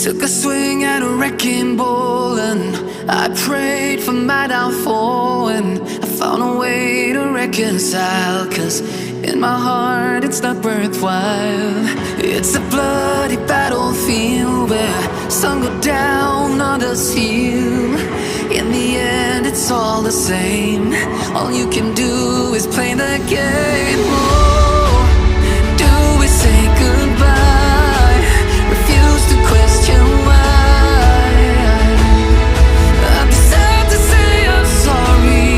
Took a swing at a wrecking ball and I prayed for my downfall, and I found a way to reconcile, 'cause in my heart it's not worthwhile. It's a bloody battlefield where some go down, others heal. In the end it's all the same. All you can do is play the game. Oh, do we say goodbye? Refuse to question why. I'm sad to say I'm sorry,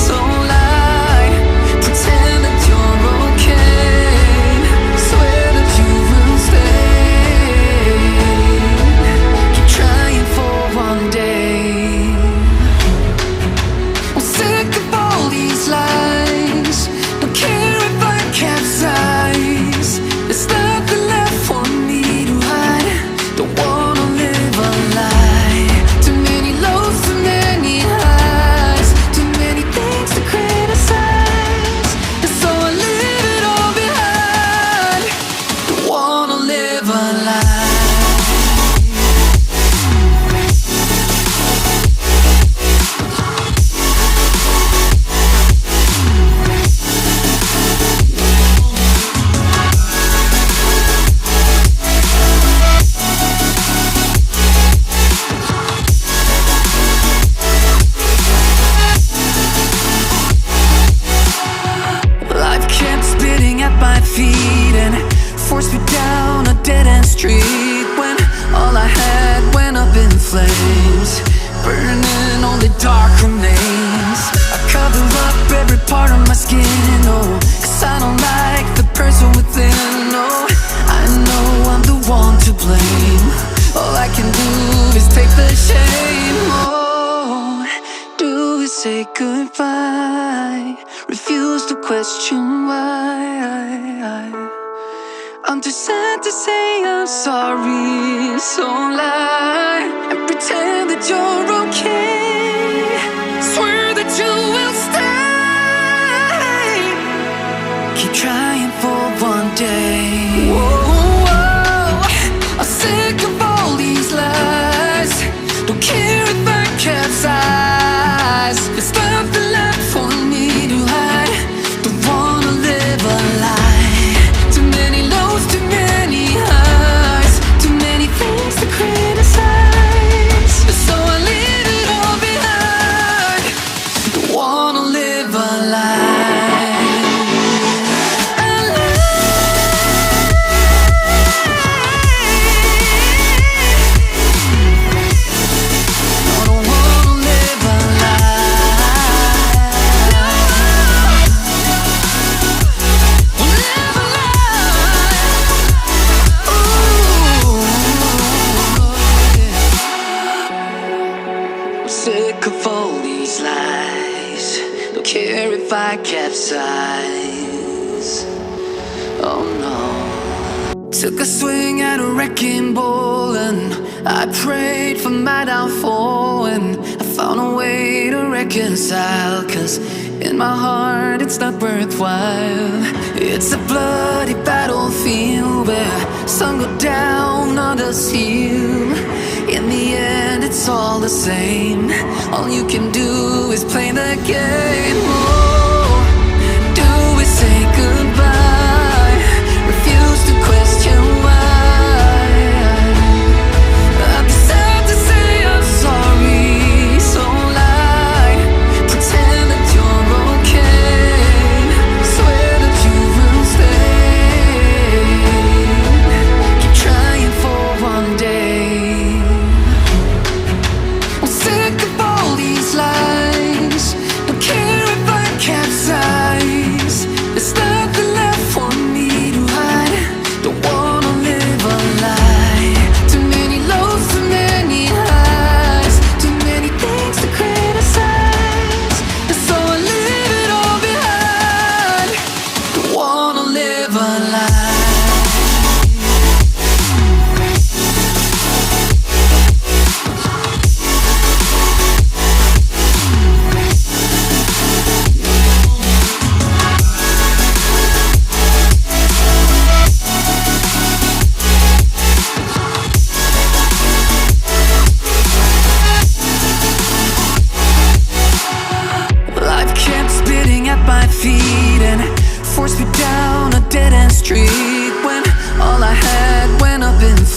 so lie. Pretend that you're okay. Swear that you will stay. Keep trying for one day. I'm sick of all these lies. Don't care if I capsize. There's nothing left for me to hide. Don't wanna live a lie. Too many lows, too many highs. Too many things to criticize. And so I leave it all behind. Don't wanna live a lie. Life kept spitting at my feet and forced me down a dead-end street, when all I had went up in flames, burning only dark remains. I cover up every part of my skin, oh, 'cause I don't like the person within. Oh, I know I'm the one to blame. All I can do is take the shame. Oh, do we say goodbye? Refuse to question why. I'm too sad to say I'm sorry, so lie and pretend that you're okay. Swear that you will stay. Keep trying for one day. Whoa, I'm sick of all these lies. Don't care if I capsize. There's nothing left for me to hide. Don't wanna live a lie. Too many lows, too many highs. Too many things to criticize. So I leave it all behind. Don't wanna live a lie. A lie. No, don't wanna live a lie. Live a lie. Ooh, yeah. I'm sick of all these lies. Don't care if I capsize. Oh no. Took a swing at a wrecking ball and I prayed for my downfall, and I found a way to reconcile, 'cause in my heart it's not worthwhile. It's a bloody battlefield where some go down, others heal. In the end it's all the same. All you can do is play the game. Oh, do we say goodbye? Refuse to question why. I'm sad to say I'm sorry, so lie. Pretend that you're okay. Swear that you will stay. Keep trying for one day. I'm sick of all these lies. Don't care if I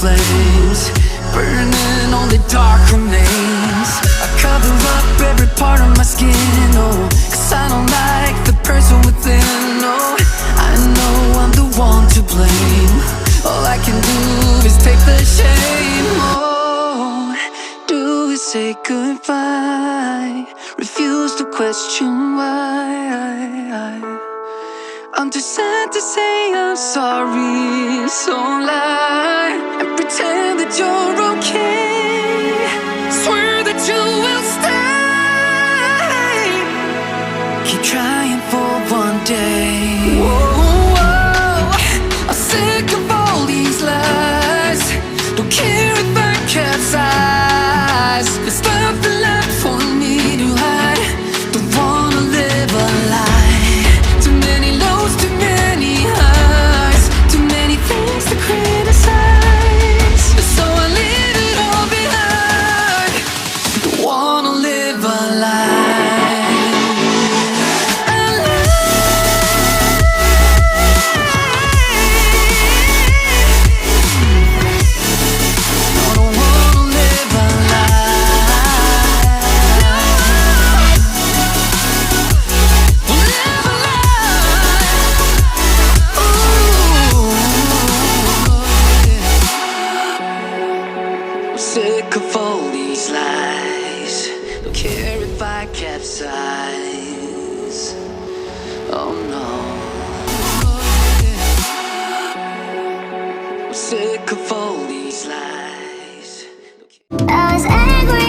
flames, burning only dark remains. I cover up every part of my skin, oh, 'cause I don't like the person within, oh. I know I'm the one to blame. All I can do is take the shame, oh. Do we say goodbye? Refuse to question why. I'm too sad to say I'm sorry, so lie and pretend that you're okay. Swear that you will stay. Keep trying for one day. Whoa, I'm sick of all these lies. Don't care if I capsize. There's nothing left for me to hide. Don't wanna live a lie. Too many lows, too many highs, too many things to criticize. So I leave it all behind. Don't wanna live a lie. Sick of all these lies. Don't care if I capsize. Oh no. I'm sick of all these lies. I was angry.